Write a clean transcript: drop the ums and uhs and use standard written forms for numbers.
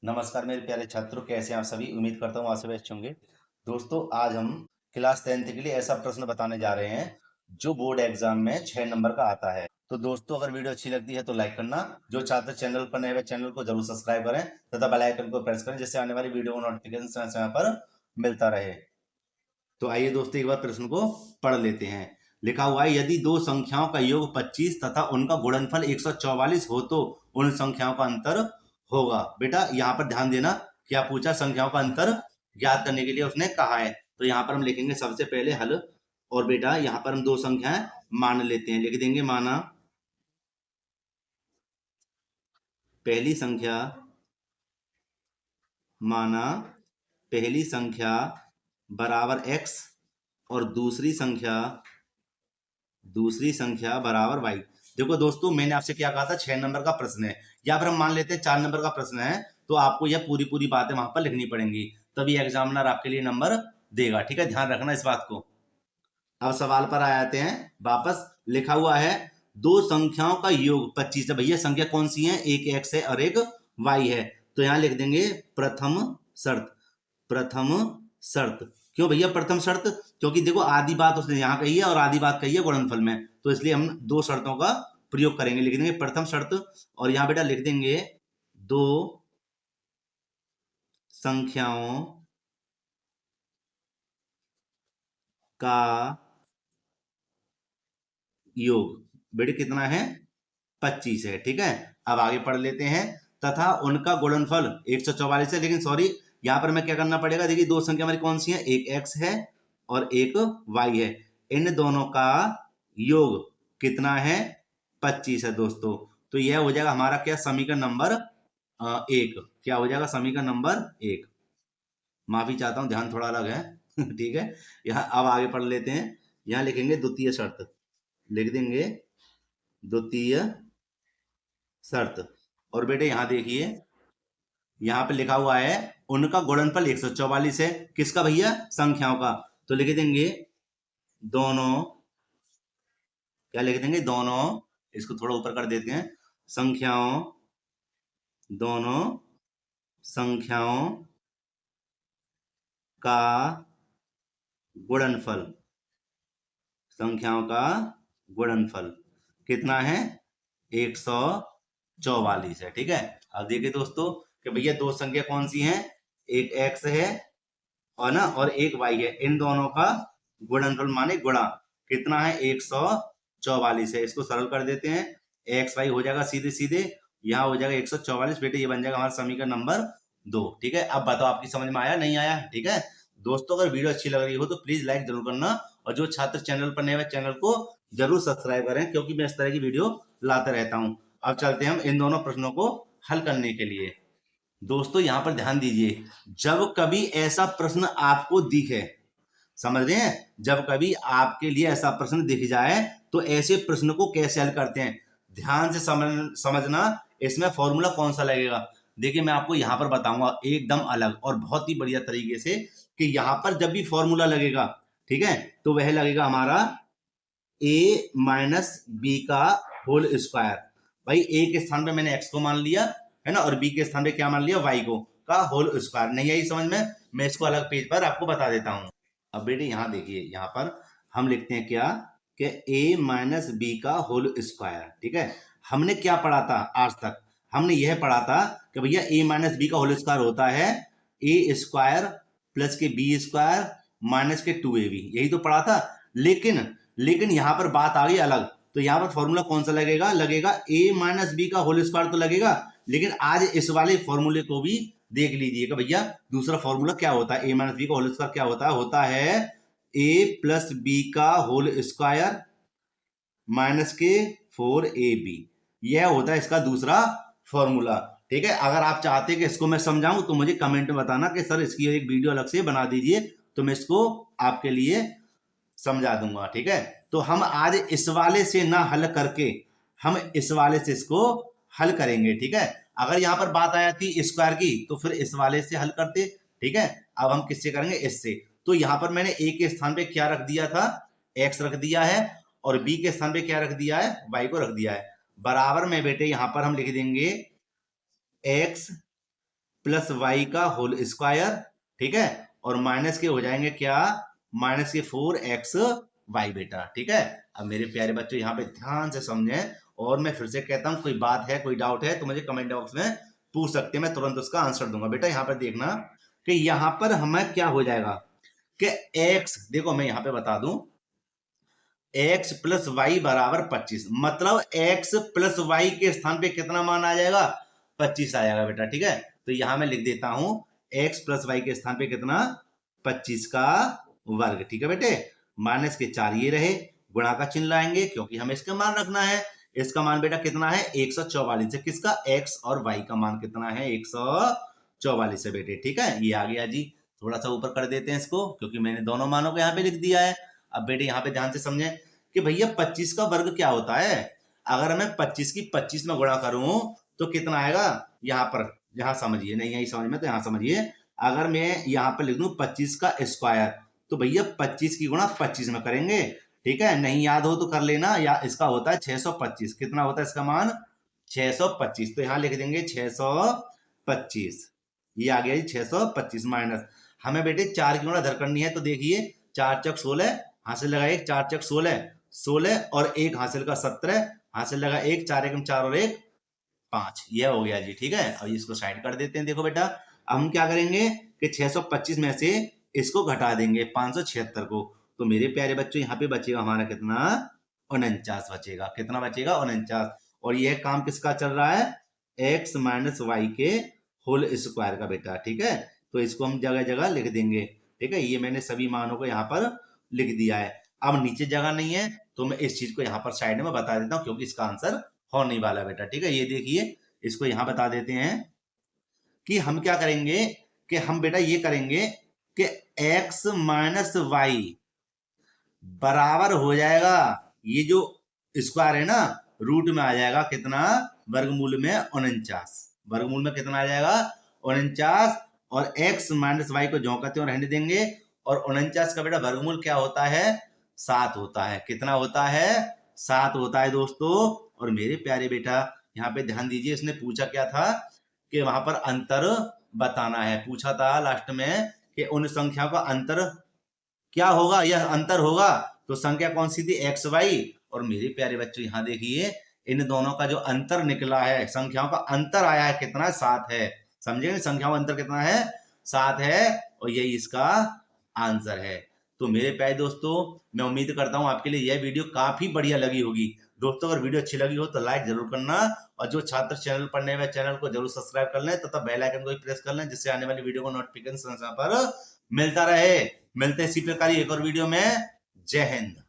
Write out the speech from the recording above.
नमस्कार मेरे प्यारे छात्रों, कैसे हैं आप सभी। उम्मीद करता हूँ आप सभी अच्छे होंगे। दोस्तों, आज हम क्लास 10th के लिए ऐसा प्रश्न बताने जा रहे हैं जो बोर्ड एग्जाम में 6 नंबर का आता है। तो दोस्तों, अगर वीडियो अच्छी लगती है तो लाइक करना। जो छात्र चैनल पर नए हैं चैनल को जरूर सब्सक्राइब करें तथा बेल आइकन को प्रेस करें, जिससे आने वाली वीडियो को नोटिफिकेशन समय समय पर मिलता रहे। तो आइए दोस्तों, एक बार प्रश्न को पढ़ लेते हैं। लिखा हुआ है, यदि दो संख्याओं का योग 25 तथा उनका गुणनफल 144 हो तो उन संख्याओं का अंतर होगा। बेटा यहाँ पर ध्यान देना, क्या पूछा, संख्याओं का अंतर ज्ञात करने के लिए उसने कहा है। तो यहाँ पर हम लिखेंगे सबसे पहले हल। और बेटा यहाँ पर हम दो संख्याएं मान लेते हैं, लिख देंगे माना पहली संख्या, माना पहली संख्या बराबर x और दूसरी संख्या बराबर y। देखो दोस्तों, मैंने आपसे क्या कहा था, 6 नंबर का प्रश्न है। या फिर हम मान लेते हैं 4 नंबर का प्रश्न है, तो आपको यह पूरी बातें वहां पर लिखनी पड़ेंगी, तभी एग्जामिनर आपके लिए नंबर देगा। ठीक है, ध्यान रखना इस बात को। अब सवाल पर आ जाते हैं वापस। लिखा हुआ है, दो संख्याओं का योग 25 है। भैया संख्या कौन सी है, एक x है और एक y है। तो यहां लिख देंगे प्रथम शर्त। प्रथम शर्त क्यों भैया प्रथम शर्त, क्योंकि देखो आधी बात उसने यहाँ कही है और आधी बात कही है गुणनफल में, तो इसलिए हम दो शर्तों का प्रयोग करेंगे। लिख देंगे प्रथम शर्त और यहाँ बेटा लिख देंगे दो संख्याओं का योग बेटे कितना है, 25 है। ठीक है, अब आगे पढ़ लेते हैं। तथा उनका गुणनफल 144 है, लेकिन सॉरी, यहां पर मैं क्या करना पड़ेगा। देखिए दो संख्या हमारी कौन सी है, एक x है और एक y है। इन दोनों का योग कितना है, 25 है दोस्तों। तो यह हो जाएगा हमारा क्या, समीकरण नंबर 1। क्या हो जाएगा, समीकरण नंबर 1। माफी चाहता हूं, ध्यान थोड़ा अलग है। ठीक है, यहाँ अब आगे पढ़ लेते हैं। यहाँ लिखेंगे द्वितीय शर्त, लिख देंगे द्वितीय शर्त। और बेटे यहां देखिए, यहां पे लिखा हुआ है उनका गुणनफल 144 है। किसका भैया, संख्याओं का। तो लिख देंगे दोनों, क्या लिख देंगे, दोनों, इसको थोड़ा ऊपर कर देते हैं, संख्याओं, दोनों संख्याओं का गुणनफल, संख्याओं का गुणनफल कितना है, 144 है। ठीक है, अब देखिए दोस्तों कि भैया दो संख्या कौन सी हैं, एक x है और ना और एक y है। इन दोनों का गुणनफल माने गुणा कितना है, 144 है। इसको सरल कर देते हैं, एक्स वाई हो जाएगा सीधे सीधे, यहाँ हो जाएगा 144। बेटे ये बन जाएगा हमारा समीकरण नंबर 2। ठीक है, अब बताओ आपकी समझ में आया नहीं आया। ठीक है दोस्तों, अगर वीडियो अच्छी लग रही हो तो प्लीज लाइक जरूर करना, और जो छात्र चैनल पर नए हैं चैनल को जरूर सब्सक्राइब करें, क्योंकि मैं इस तरह की वीडियो लाता रहता हूँ। अब चलते हैं हम इन दोनों प्रश्नों को हल करने के लिए। दोस्तों यहां पर ध्यान दीजिए, जब कभी ऐसा प्रश्न आपको दिखे, समझ रहे हैं, जब कभी आपके लिए ऐसा प्रश्न दिख जाए तो ऐसे प्रश्न को कैसे हल करते हैं, ध्यान से समझना। इसमें फॉर्मूला कौन सा लगेगा, देखिए मैं आपको यहां पर बताऊंगा एकदम अलग और बहुत ही बढ़िया तरीके से, कि यहां पर जब भी फॉर्मूला लगेगा, ठीक है, तो वह लगेगा हमारा a माइनस बी का होल स्क्वायर। भाई a के स्थान पे मैंने x को मान लिया है ना, और b के स्थान पे क्या मान लिया, y को, का होल स्क्वायर। नहीं आई समझ में, मैं इसको अलग पेज पर आपको बता देता हूं। अब बेटे यहाँ देखिए, यहाँ पर हम लिखते हैं क्या, कि a माइनस बी का होल स्क्वायर। ठीक है, हमने क्या पढ़ा था आज तक, हमने यह पढ़ा था कि भैया a माइनस बी का होल स्क्वायर होता है a स्क्वायर प्लस के बी स्क्वायर माइनस के 2ab, यही तो पढ़ा था। लेकिन यहां पर बात आ गई अलग। तो यहां पर फॉर्मूला कौन सा लगेगा, लगेगा a माइनस बी का होल स्क्वायर तो लगेगा, लेकिन आज इस वाले फॉर्मूले को भी देख लीजिएगा भैया। दूसरा फॉर्मूला क्या होता है, a माइनस बी का होल स्क्वायर क्या होता है a प्लस बी का होल स्क्वायर माइनस के 4ab, यह होता है इसका दूसरा फॉर्मूला। ठीक है, अगर आप चाहते हैं कि इसको मैं समझाऊं तो मुझे कमेंट में बताना कि सर इसकी एक वीडियो अलग से बना दीजिए, तो मैं इसको आपके लिए समझा दूंगा। ठीक है, तो हम आज इस वाले से ना हल करके हम इस वाले से इसको हल करेंगे। ठीक है, अगर यहाँ पर बात आ जाती स्क्वायर की तो फिर इस वाले से हल करते। ठीक है, अब हम किससे करेंगे, इससे। तो यहाँ पर मैंने a के स्थान पे क्या रख दिया था, x रख दिया है, और b के स्थान पे क्या रख दिया है, y को रख दिया है। बराबर में बेटे यहाँ पर हम लिख देंगे x प्लस वाई का होल स्क्वायर, ठीक है, और माइनस के हो जाएंगे क्या, माइनस के 4x वाई बेटा, ठीक है। अब मेरे प्यारे बच्चों यहाँ पे ध्यान से समझें, और मैं फिर से कहता हूँ कोई बात है, कोई डाउट है तो मुझे कमेंट बॉक्स में पूछ सकते हैं, मैं तुरंत उसका आंसर दूंगा। बेटा यहाँ पर देखना कि यहाँ पर हमें क्या हो जाएगा कि x, देखो मैं यहाँ पे बता दूं, x प्लस वाई बराबर 25, मतलब x प्लस वाई के स्थान पे कितना मान आ जाएगा, 25 आ जाएगा बेटा, ठीक है। तो यहां मैं लिख देता हूं x प्लस वाई के स्थान पे कितना, 25 का वर्ग, ठीक है बेटे। माइनस के 4 ये रहे, गुणा का चिन्ह लाएंगे क्योंकि हमें इसका मान रखना है। इसका मान बेटा कितना है, 144 है। किसका, x और y का मान कितना है, 144 है बेटे, ठीक है। ये आ गया जी, थोड़ा सा ऊपर कर देते हैं इसको क्योंकि मैंने दोनों मानों को यहाँ पे लिख दिया है। अब बेटे यहाँ पे ध्यान से समझें कि भैया 25 का वर्ग क्या होता है। अगर मैं 25 की 25 में गुणा करूं तो कितना आएगा, यहाँ पर, यहाँ समझिए, नहीं यही समझ में तो यहाँ समझिए। अगर मैं यहाँ पर लिख दूं 25 का स्क्वायर, तो भैया 25 की गुणा 25 में करेंगे, ठीक है। नहीं याद हो तो कर लेना, या इसका होता है 625। कितना होता है इसका मान, 625। तो यहाँ लिख देंगे 625, ये आ गया जी 625 माइनस, हमें बेटे 4 की गुणा धर करनी है, तो देखिए 4 चक 16, हासिल लगा 1, 4 चक 16, 16 और 1 हासिल का 17, हासिल लगा 1, 4 एकम 4 और 1 5, यह हो गया जी, ठीक है। अब इसको साइड कर देते हैं। देखो बेटा अब हम क्या करेंगे कि 625 में से इसको घटा देंगे 576 को, तो मेरे प्यारे बच्चों यहाँ पे बचेगा हमारा कितना, 49 बचेगा। कितना बचेगा, 49। और यह काम किसका चल रहा है, x माइनस वाई के होल स्क्वायर का बेटा, ठीक है। तो इसको हम जगह जगह लिख देंगे, ठीक है। ये मैंने सभी मानों को यहाँ पर लिख दिया है। अब नीचे जगह नहीं है तो मैं इस चीज को यहाँ पर साइड में बता देता हूँ क्योंकि इसका आंसर होने वाला बेटा, ठीक है। ये देखिए इसको यहाँ बता देते हैं कि हम क्या करेंगे कि हम बेटा ये करेंगे कि x माइनस वाई बराबर हो जाएगा, ये जो स्क्वायर है ना रूट में आ जाएगा कितना, वर्गमूल में 49। वर्गमूल में कितना आ जाएगा, 49, और x माइनस वाई को ज्यों का त्यों रहने देंगे। और 49 का बेटा वर्गमूल क्या होता है, 7 होता है। कितना होता है, 7 होता है दोस्तों। और मेरे प्यारे बेटा यहाँ पे ध्यान दीजिए, इसने पूछा क्या था कि वहां पर अंतर बताना है, पूछा था लास्ट में कि उन संख्याओं का अंतर क्या होगा, यह अंतर होगा। तो संख्या कौन सी थी, एक्स वाई। और मेरे प्यारे बच्चों यहाँ देखिए इन दोनों का जो अंतर निकला है, संख्याओं का अंतर आया है कितना, 7 है। समझे, संख्याओं का अंतर कितना है, 7 है, और यही इसका आंसर है। तो मेरे प्यारे दोस्तों मैं उम्मीद करता हूँ आपके लिए यह वीडियो काफी बढ़िया लगी होगी। दोस्तों अगर वीडियो अच्छी लगी हो तो लाइक जरूर करना, और जो छात्र चैनल पर नए हैं चैनल को जरूर सब्सक्राइब कर लें तथा बेल आइकन को भी प्रेस कर लें, जिससे आने वाली वीडियो को नोटिफिकेशन पर मिलता रहे। मिलते हैं इसी प्रकार एक और वीडियो में। जय हिंद।